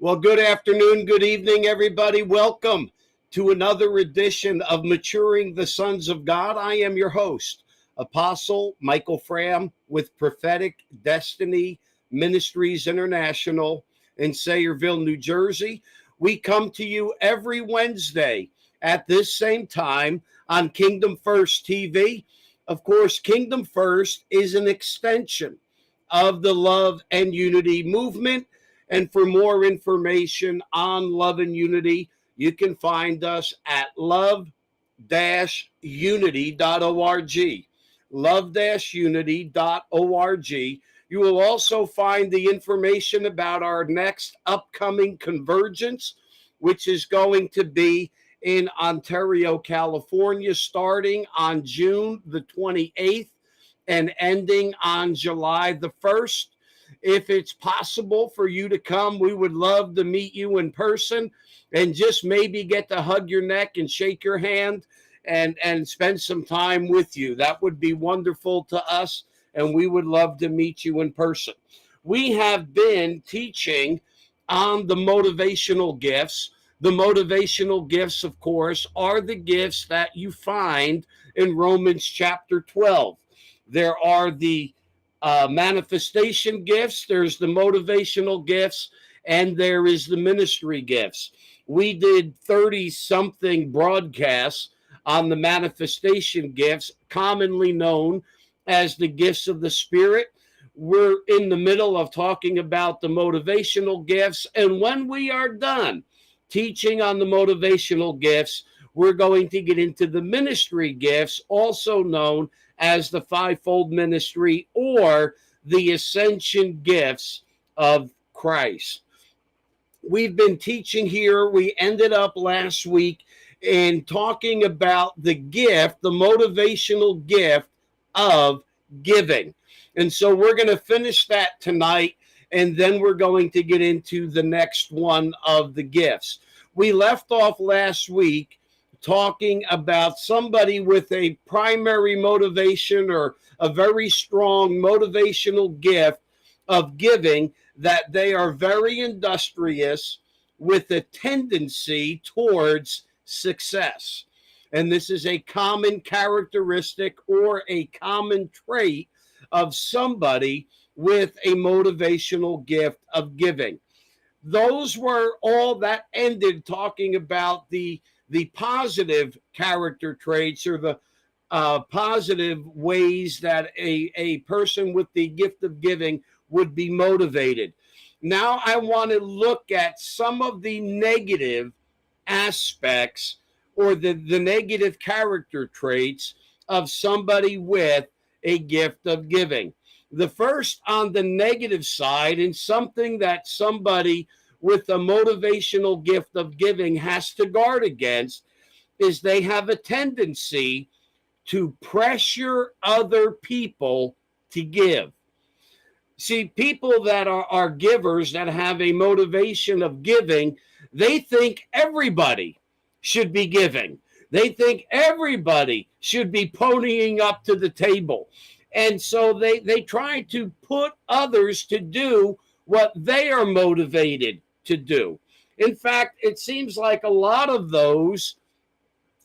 Well, good afternoon, good evening, everybody. Welcome to another edition of Maturing the Sons of God. I am your host, Apostle Michael Fram with Prophetic Destiny Ministries International in Sayreville, New Jersey. We come to you every Wednesday at this same time on Kingdom First TV. Of course, Kingdom First is an extension of the Love and Unity movement. And for more information on Love and Unity, you can find us at love-unity.org. Love-unity.org. You will also find the information about our next upcoming convergence, which is going to be in Ontario, California, starting on June the 28th and ending on July the 1st. If it's possible for you to come, we would love to meet you in person and just maybe get to hug your neck and shake your hand and spend some time with you. That would be wonderful to us, and we would love to meet you in person. We have been teaching on the motivational gifts. The motivational gifts, of course, are the gifts that you find in Romans chapter 12. There are the manifestation gifts, there's the motivational gifts, and there is the ministry gifts. We did 30-something broadcasts on the manifestation gifts, commonly known as the gifts of the Spirit. We're in the middle of talking about the motivational gifts, and when we are done teaching on the motivational gifts, we're going to get into the ministry gifts, also known as the fivefold ministry or the ascension gifts of Christ. We've been teaching here. We ended up last week in talking about the gift, the motivational gift of giving. And so we're going to finish that tonight, and then we're going to get into the next one of the gifts. We left off last week talking about somebody with a primary motivation or a very strong motivational gift of giving, that they are very industrious with a tendency towards success. And this is a common characteristic or a common trait of somebody with a motivational gift of giving. Those were all that ended talking about the positive character traits or the positive ways that a person with the gift of giving would be motivated. Now I want to look at some of the negative aspects or the negative character traits of somebody with a gift of giving. The first on the negative side, and something that somebody with a motivational gift of giving has to guard against, is they have a tendency to pressure other people to give. See, people that are givers, that have a motivation of giving, they think everybody should be giving. They think everybody should be ponying up to the table. And so they try to put others to do what they are motivated to do. In fact, it seems like a lot of those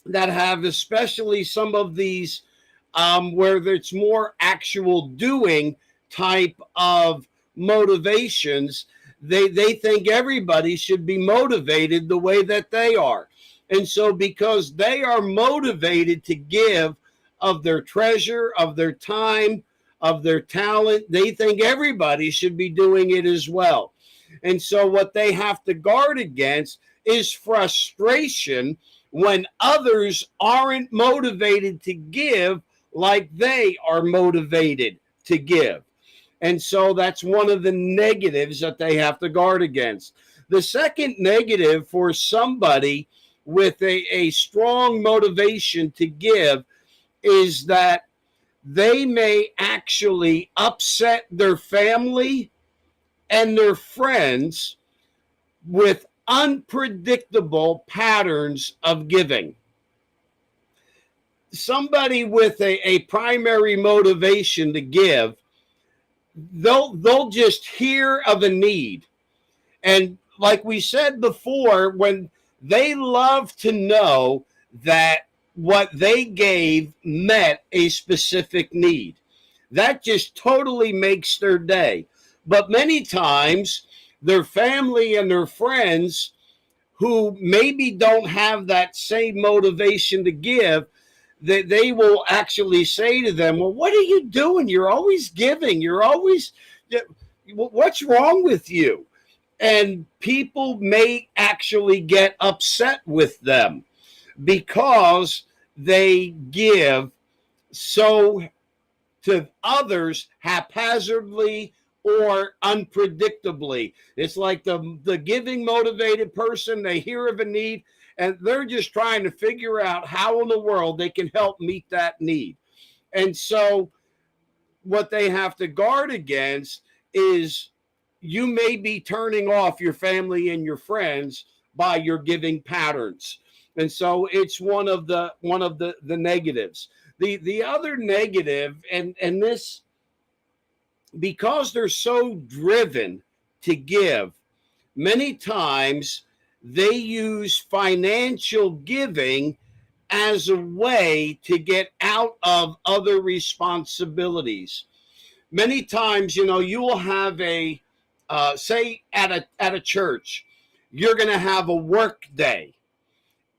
that have, especially some of these where it's more actual doing type of motivations, they think everybody should be motivated the way that they are. And so because they are motivated to give of their treasure, of their time, of their talent, they think everybody should be doing it as well. And so what they have to guard against is frustration when others aren't motivated to give like they are motivated to give. And so that's one of the negatives that they have to guard against. The second negative for somebody with a strong motivation to give is that they may actually upset their family and their friends with unpredictable patterns of giving. Somebody with a primary motivation to give, they'll just hear of a need, and like we said before, when they love to know that what they gave met a specific need, that just totally makes their day. But many times, their family and their friends who maybe don't have that same motivation to give, that they will actually say to them, well, what are you doing? You're always giving. You're always, what's wrong with you? And people may actually get upset with them because they give so to others haphazardly or unpredictably. It's like the giving motivated person, they hear of a need and they're just trying to figure out how in the world they can help meet that need. And so what they have to guard against is you may be turning off your family and your friends by your giving patterns. And so it's one of the negatives. The other negative, and this, because they're so driven to give, many times they use financial giving as a way to get out of other responsibilities. Many times, you will have a say at a church, you're going to have a work day.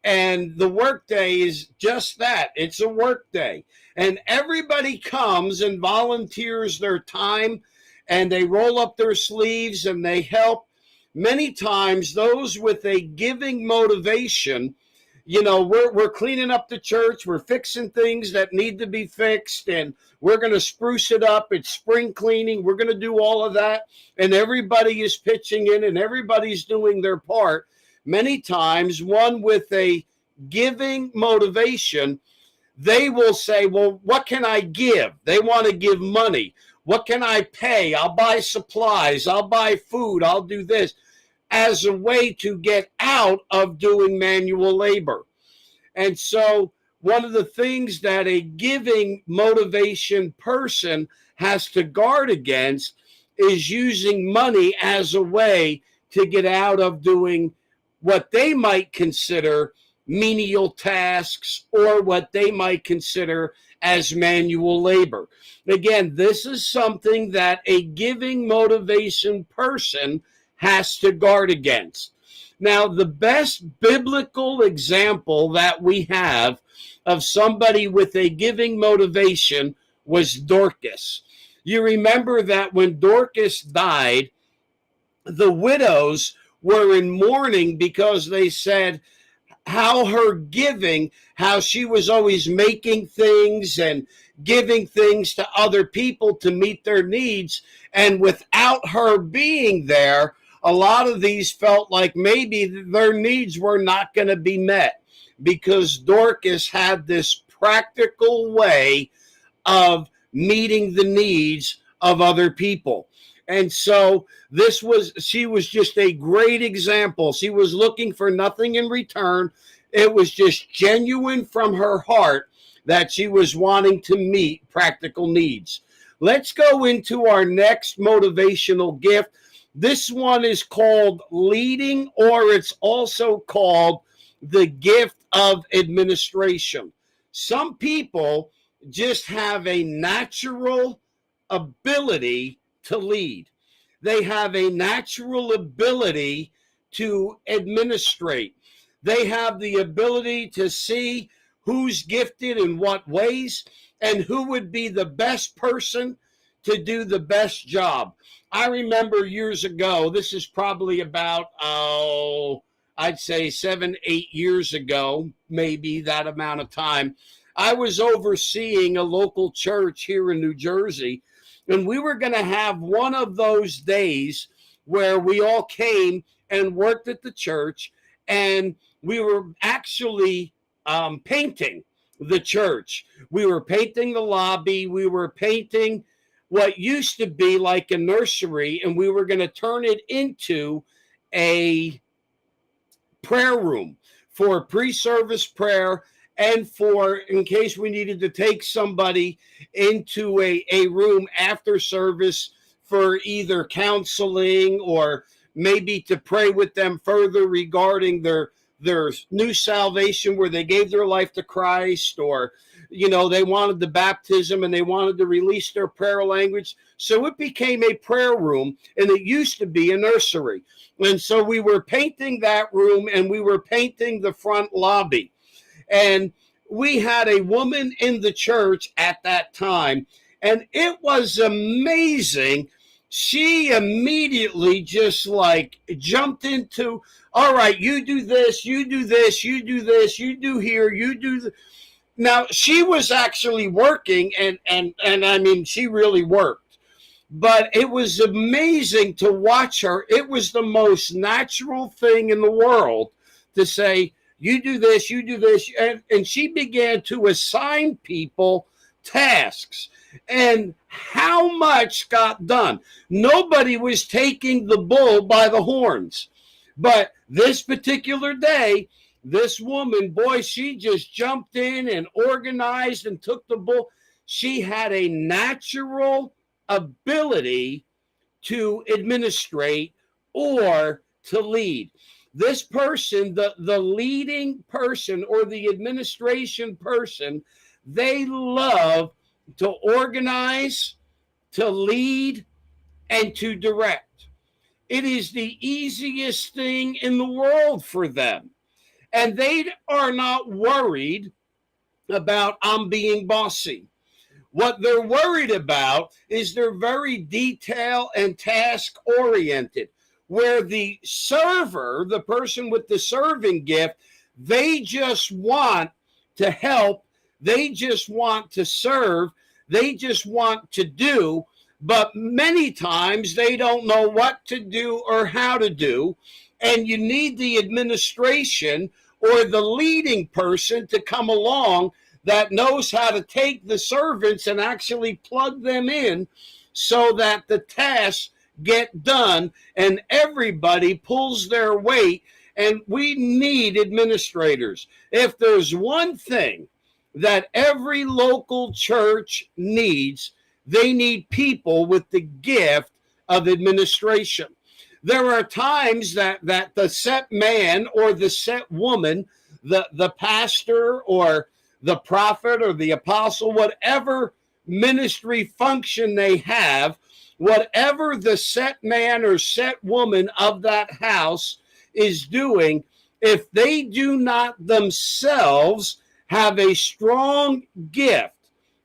And the work day is just that. It's a work day. And everybody comes and volunteers their time and they roll up their sleeves and they help. Many times, those with a giving motivation, we're cleaning up the church, we're fixing things that need to be fixed, and we're going to spruce it up. It's spring cleaning. We're going to do all of that. And everybody is pitching in and everybody's doing their part. Many times, one with a giving motivation, they will say, well, what can I give? They want to give money. What can I pay? I'll buy supplies. I'll buy food. I'll do this, as a way to get out of doing manual labor. And so one of the things that a giving motivation person has to guard against is using money as a way to get out of doing what they might consider menial tasks or what they might consider as manual labor. Again, this is something that a giving motivation person has to guard against. Now, the best biblical example that we have of somebody with a giving motivation was Dorcas. You remember that when Dorcas died, the widows were in mourning because they said how her giving, how she was always making things and giving things to other people to meet their needs. And without her being there, a lot of these felt like maybe their needs were not going to be met because Dorcas had this practical way of meeting the needs of other people. And so she was just a great example. She was looking for nothing in return. It was just genuine from her heart that she was wanting to meet practical needs. Let's go into our next motivational gift. This one is called leading, or it's also called the gift of administration. Some people just have a natural ability to lead. They have a natural ability to administrate. They have the ability to see who's gifted in what ways and who would be the best person to do the best job. I remember years ago, this is probably about, I'd say 7, 8 years ago, maybe that amount of time. I was overseeing a local church here in New Jersey, and we were going to have one of those days where we all came and worked at the church, and we were actually painting the church. We were painting the lobby. We were painting what used to be like a nursery, and we were going to turn it into a prayer room for pre-service prayer and for in case we needed to take somebody into a room after service for either counseling or maybe to pray with them further regarding their new salvation where they gave their life to Christ, or they wanted the baptism and they wanted to release their prayer language. So it became a prayer room, and it used to be a nursery. And so we were painting that room, and we were painting the front lobby. And we had a woman in the church at that time, and it was amazing. She immediately just jumped into, all right, you do this, you do this, you do this, you do here, you do. Now, she was actually working, and I mean, she really worked. But it was amazing to watch her. It was the most natural thing in the world to say, you do this, you do this. And she began to assign people tasks. And how much got done? Nobody was taking the bull by the horns. But this particular day, this woman, boy, she just jumped in and organized and took the bull. She had a natural ability to administrate or to lead. This person, the leading person or the administration person, they love to organize, to lead, and to direct. It is the easiest thing in the world for them. And they are not worried about I'm being bossy. What they're worried about is they're very detail and task oriented, where the server, the person with the serving gift, they just want to help. They just want to serve. They just want to do. But many times they don't know what to do or how to do. And you need the administration or the leading person to come along that knows how to take the servants and actually plug them in so that the tasks get done and everybody pulls their weight. And we need administrators. If there's one thing that every local church needs, they need people with the gift of administration. There are times that the set man or the set woman, the pastor or the prophet or the apostle, whatever ministry function they have, whatever the set man or set woman of that house is doing, if they do not themselves have a strong gift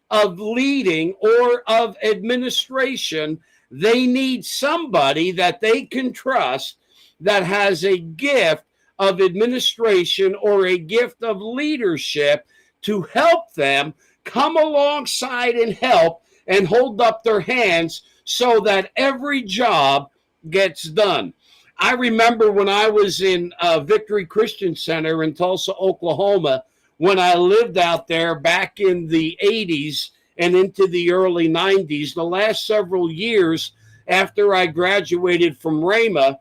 of leading or of administration, they need somebody that they can trust that has a gift of administration or a gift of leadership to help them come alongside and help and hold up their hands so that every job gets done. I remember when I was in Victory Christian Center in Tulsa, Oklahoma, when I lived out there back in the 80s and into the early 90s, the last several years after I graduated from Rhema,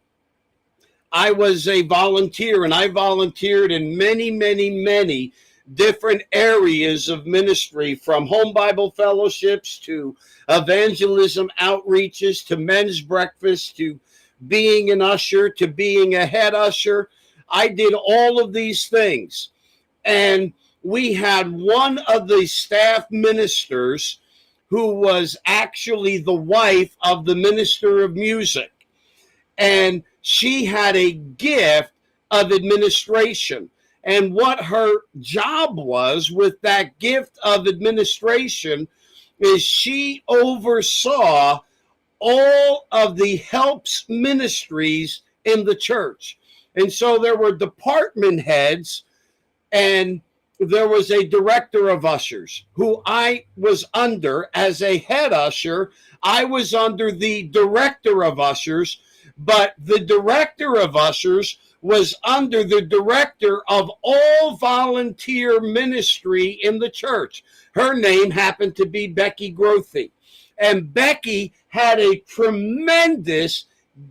I was a volunteer, and I volunteered in many, many, many different areas of ministry, from home Bible fellowships to evangelism outreaches to men's breakfast to being an usher to being a head usher. I did all of these things. And we had one of the staff ministers who was actually the wife of the minister of music. And she had a gift of administration. And what her job was with that gift of administration is she oversaw all of the helps ministries in the church. And so there were department heads, and there was a director of ushers who I was under as a head usher. I was under the director of ushers, but the director of ushers was under the director of all volunteer ministry in the church. Her name happened to be Becky Grothy. And Becky had a tremendous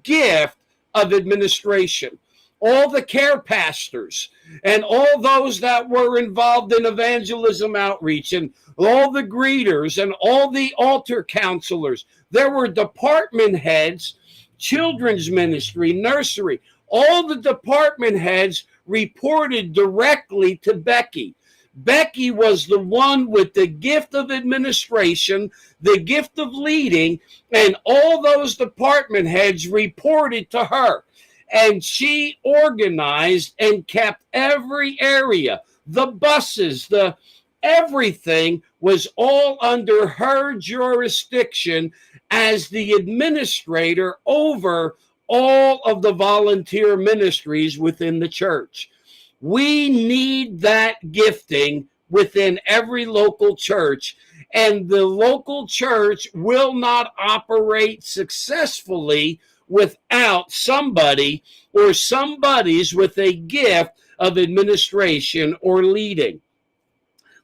gift of administration. All the care pastors and all those that were involved in evangelism outreach and all the greeters and all the altar counselors, there were department heads children's ministry, nursery. All the department heads reported directly to Becky. Becky was the one with the gift of administration, the gift of leading, and all those department heads reported to her. And she organized and kept every area, the buses, the everything was all under her jurisdiction as the administrator over all of the volunteer ministries within the church. We need that gifting within every local church, and the local church will not operate successfully without somebody or somebody's with a gift of administration or leading.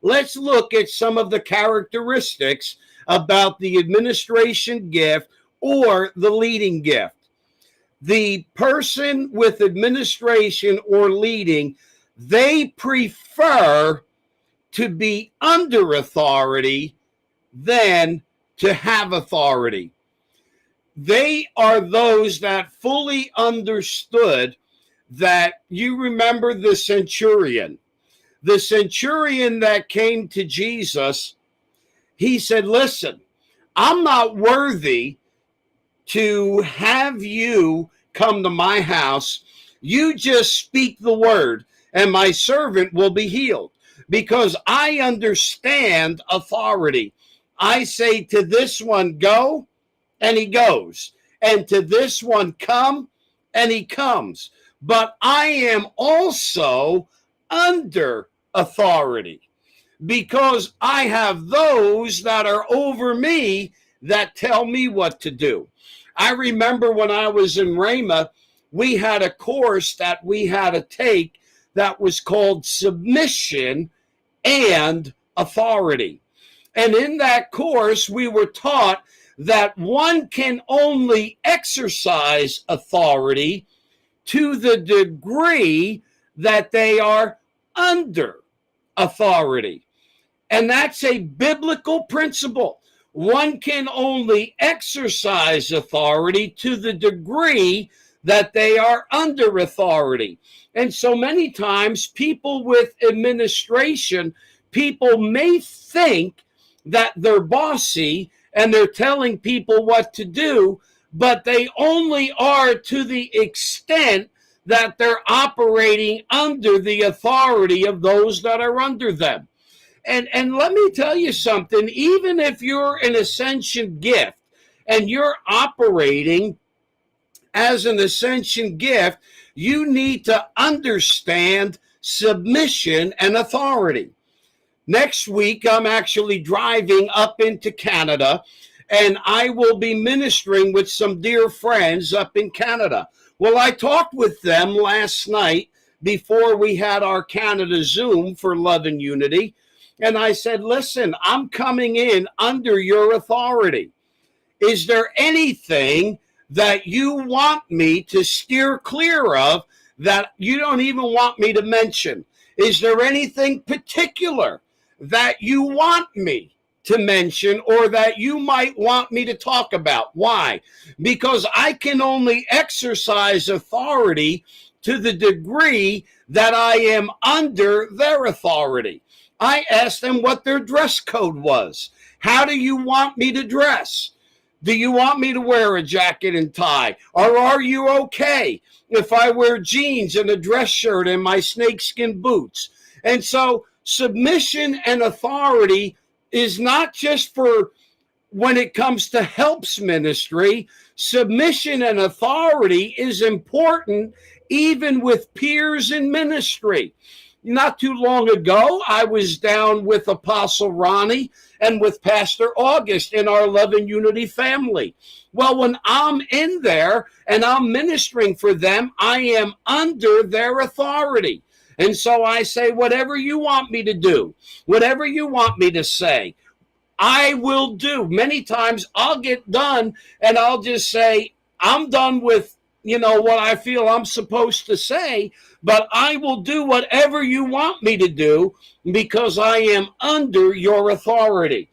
Let's look at some of the characteristics about the administration gift or the leading gift. The person with administration or leading, they prefer to be under authority than to have authority. They are those that fully understood that, you remember the centurion. The centurion that came to Jesus, he said, listen, I'm not worthy to have you come to my house. You just speak the word and my servant will be healed, because I understand authority. I say to this one, go, and he goes. And to this one, come, and he comes. But I am also under authority, because I have those that are over me that tell me what to do. I remember when I was in Rhema, we had a course that we had to take that was called Submission and Authority. And in that course, we were taught that one can only exercise authority to the degree that they are under authority. And that's a biblical principle. One can only exercise authority to the degree that they are under authority. And so many times people with administration, people may think that they're bossy and they're telling people what to do, but they only are to the extent that they're operating under the authority of those that are under them. And let me tell you something, even if you're an ascension gift and you're operating as an ascension gift, you need to understand submission and authority. Next week, I'm actually driving up into Canada, and I will be ministering with some dear friends up in Canada. Well, I talked with them last night before we had our Canada Zoom for Love and Unity, and I said, listen, I'm coming in under your authority. Is there anything that you want me to steer clear of that you don't even want me to mention? Is there anything particular that you want me to mention or that you might want me to talk about? Why? Because I can only exercise authority to the degree that I am under their authority. I asked them what their dress code was. How do you want me to dress? Do you want me to wear a jacket and tie? Or are you okay if I wear jeans and a dress shirt and my snakeskin boots? And so submission and authority is not just for when it comes to helps ministry. Submission and authority is important even with peers in ministry. Not too long ago, I was down with Apostle Ronnie and with Pastor August in our Love and Unity family. Well, when I'm in there and I'm ministering for them, I am under their authority. And so I say, whatever you want me to do, whatever you want me to say, I will do. Many times I'll get done and I'll just say, I'm done with, what I feel I'm supposed to say, but I will do whatever you want me to do because I am under your authority.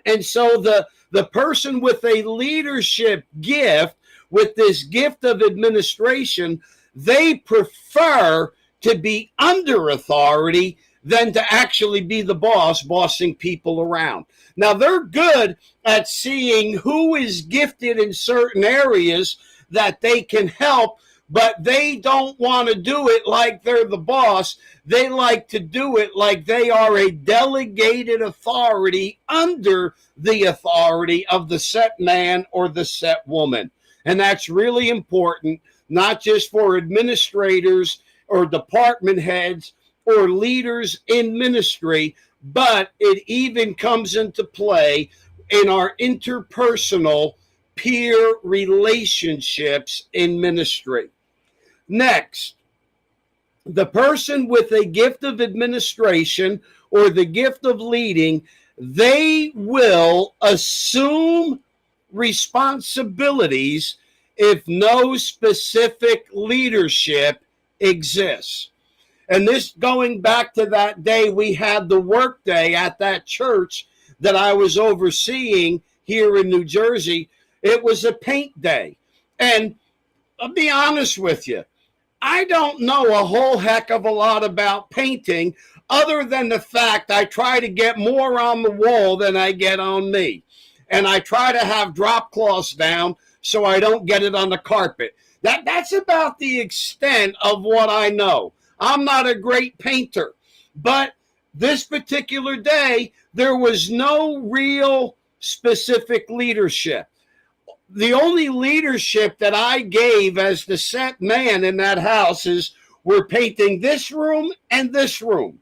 And so the person with a leadership gift with this gift of administration, they prefer to be under authority than to actually be the boss, bossing people around. Now, they're good at seeing who is gifted in certain areas that they can help, but they don't want to do it like they're the boss. They like to do it like they are a delegated authority under the authority of the set man or the set woman. And that's really important, not just for administrators or department heads or leaders in ministry, but it even comes into play in our interpersonal peer relationships in ministry. Next, the person with a gift of administration or the gift of leading, they will assume responsibilities if no specific leadership exists. And this going back to that day we had the work day at that church that I was overseeing here in New Jersey. It was a paint day. And I'll be honest with you, I don't know a whole heck of a lot about painting other than the fact I try to get more on the wall than I get on me. And I try to have drop cloths down so I don't get it on the carpet. That's about the extent of what I know. I'm not a great painter, but this particular day, there was no real specific leadership. The only leadership that I gave as the set man in that house is we're painting this room and this room.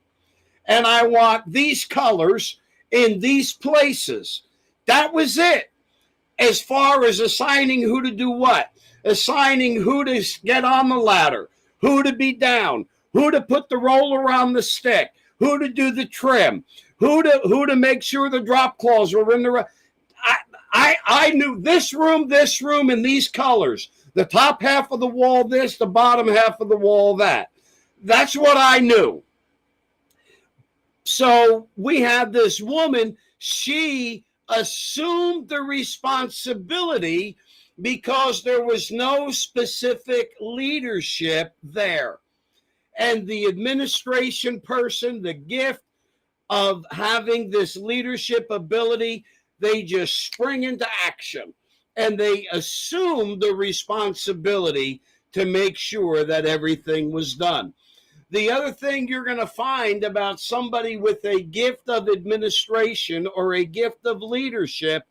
And I want these colors in these places. That was it. As far as assigning who to do what, assigning who to get on the ladder, who to be down, who to put the roller on the stick, who to do the trim, who to make sure the drop cloths were in the. I knew this room, and these colors. The top half of the wall this, the bottom half of the wall that. That's what I knew. So we had this woman, she assumed the responsibility because there was no specific leadership there. And the administration person, the gift of having this leadership ability, they just spring into action and they assume the responsibility to make sure that everything was done. The other thing you're going to find about somebody with a gift of administration or a gift of leadership,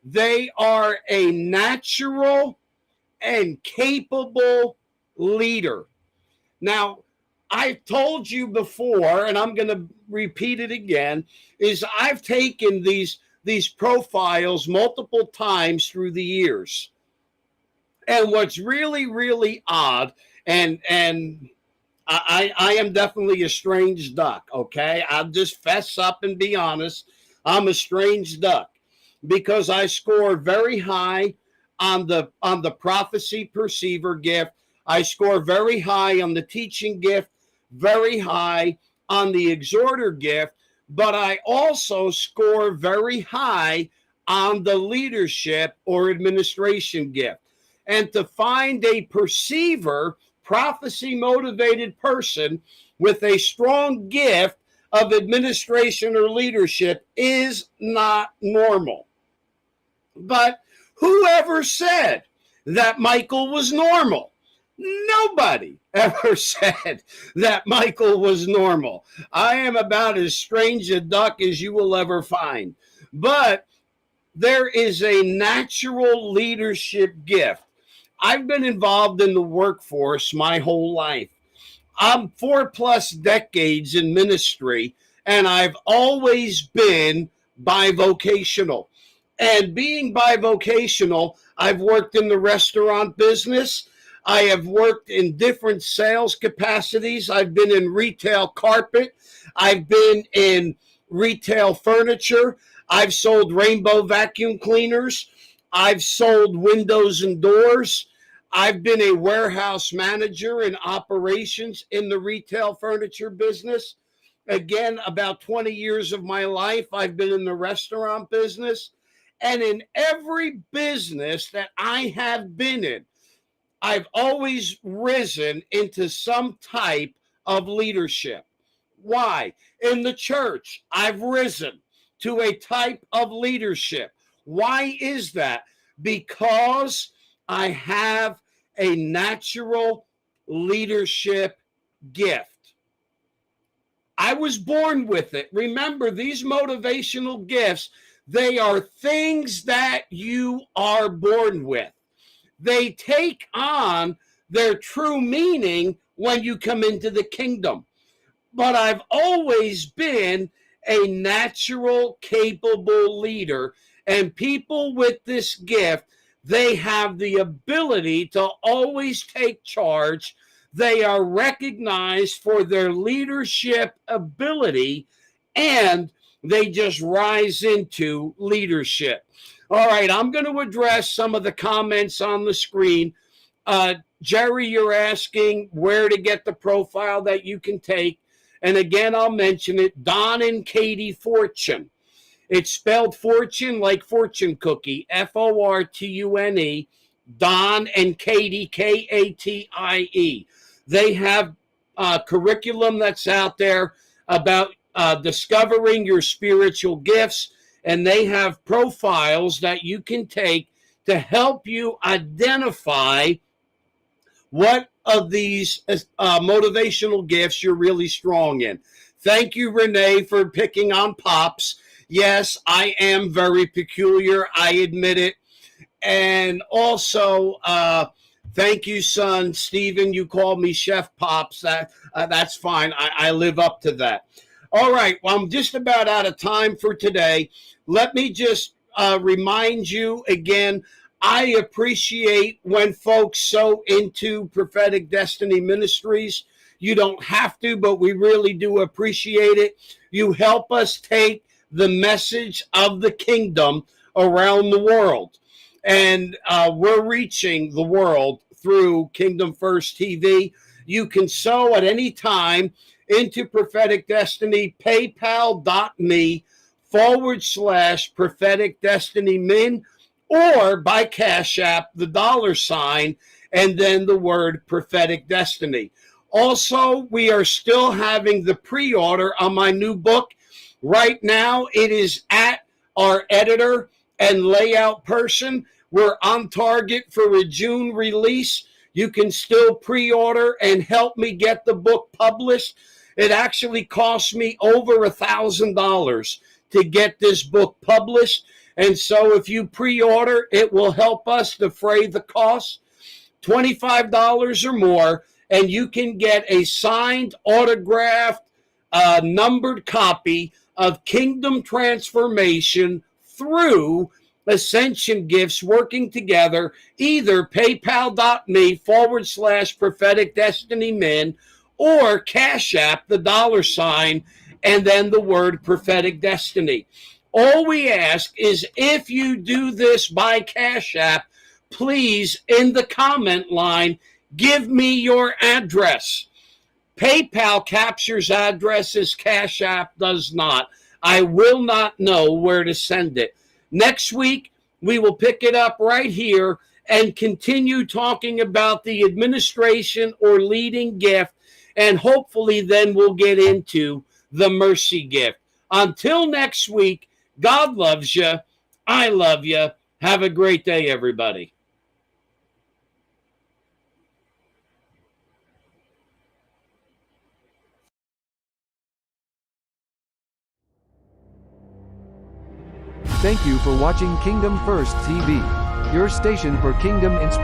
they are a natural and capable leader. Now, I've told you before, and I'm going to repeat it again, is I've taken these profiles multiple times through the years. And what's really, really odd, and I am definitely a strange duck, okay? I'll just fess up and be honest. I'm a strange duck because I score very high on the prophecy perceiver gift. I score very high on the teaching gift, very high on the exhorter gift, but I also score very high on the leadership or administration gift. And to find a perceiver, prophecy motivated person with a strong gift of administration or leadership is not normal. But whoever said that Michael was normal? Nobody ever said that Michael was normal. I am about as strange a duck as you will ever find. But there is a natural leadership gift. I've been involved in the workforce my whole life. I'm 4+ decades in ministry, and I've always been bivocational. And being bivocational, I've worked in the restaurant business. I have worked in different sales capacities. I've been in retail carpet. I've been in retail furniture. I've sold rainbow vacuum cleaners. I've sold windows and doors. I've been a warehouse manager in operations in the retail furniture business. Again, about 20 years of my life, I've been in the restaurant business. And in every business that I have been in, I've always risen into some type of leadership. Why? In the church, I've risen to a type of leadership. Why is that? Because I have a natural leadership gift. I was born with it. Remember, these motivational gifts, they are things that you are born with. They take on their true meaning when you come into the kingdom. But I've always been a natural, capable leader. And people with this gift, they have the ability to always take charge. They are recognized for their leadership ability, and they just rise into leadership. All right, I'm going to address some of the comments on the screen. Jerry, you're asking where to get the profile that you can take. And again, I'll mention it, Don and Katie Fortune. It's spelled fortune like fortune cookie, Fortune, Don and Katie, Katie. They have a curriculum that's out there about discovering your spiritual gifts, and they have profiles that you can take to help you identify what of these motivational gifts you're really strong in. Thank you, Renee, for picking on Pops. Yes, I am very peculiar. I admit it. And also, thank you, son. Stephen, you called me Chef Pops. That's fine. I live up to that. All right. Well, I'm just about out of time for today. Let me just remind you again, I appreciate when folks sow into Prophetic Destiny Ministries. You don't have to, but we really do appreciate it. You help us take the message of the kingdom around the world. And we're reaching the world through Kingdom First TV. You can sow at any time into Prophetic Destiny, paypal.me/Prophetic Destiny Min, or by Cash App, the $, and then the word Prophetic Destiny. Also, we are still having the pre-order on my new book. Right now, it is at our editor and layout person. We're on target for a June release. You can still pre-order and help me get the book published. It actually cost me over $1,000 to get this book published. And so if you pre-order, it will help us defray the cost, $25 or more, and you can get a signed, autographed, numbered copy of Kingdom Transformation through Ascension Gifts working together, either paypal.me/Prophetic Destiny Min, or Cash App, the $, and then the word Prophetic Destiny. All we ask is if you do this by Cash App, please, in the comment line, give me your address. PayPal captures addresses, Cash App does not. I will not know where to send it. Next week, we will pick it up right here and continue talking about the administration or leading gift, and hopefully then we'll get into the mercy gift. Until next week, God loves you. I love you. Have a great day, everybody. Thank you for watching Kingdom First TV, your station for kingdom inspiration.